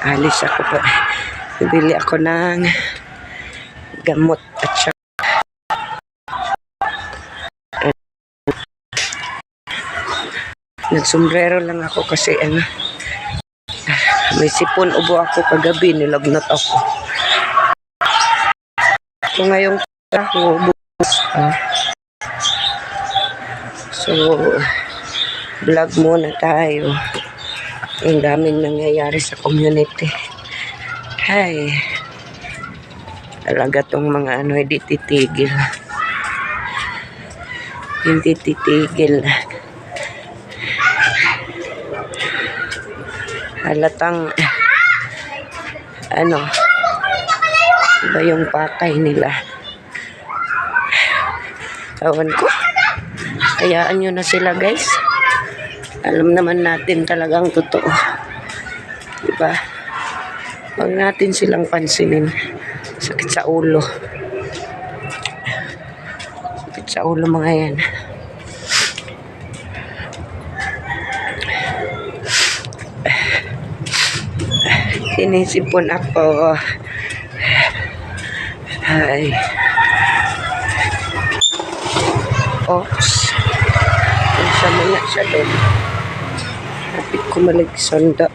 Alis ako pa. Bibili ako ng gamot at saka nagsombrero lang ako kasi may sipon ubo ako kagabi, nilagnat ako. So ngayong ako bukas so vlog muna tayo. Ang daming nangyayari sa community. Hay, talaga tong mga hindi titigil. Hindi titigil. Halatang iba yung pakay nila. Ewan ko. Hayaan nyo na sila, guys. Alam naman natin talagang totoo. Diba? Huwag natin silang pansinin. Sakit sa ulo. Sakit sa ulo mga yan. Sinisipon ako. Ay. Oops. Sama nga siya doon. Hapit ko maligsanda.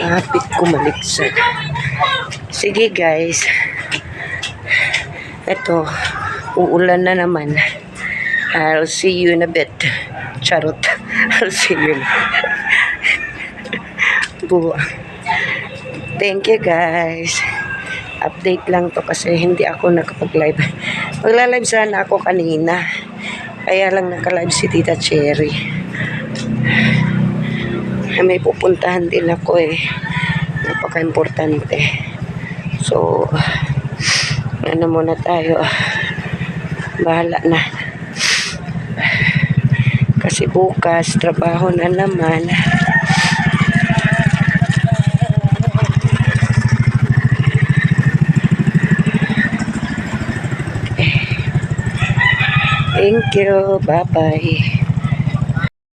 Hapit ko maligsanda. Sige guys. Ito. Uulan na naman. I'll see you in a bit. Charot. I'll see you. Thank you guys. Update lang to kasi hindi ako nakapag-live. Magla-live sana ako kanina. Kaya lang naka-live si Tita Cherry. May pupuntahan din ako napaka-importante. So, muna tayo. Bahala na. Kasi bukas, trabaho na naman. Thank you. Bye-bye.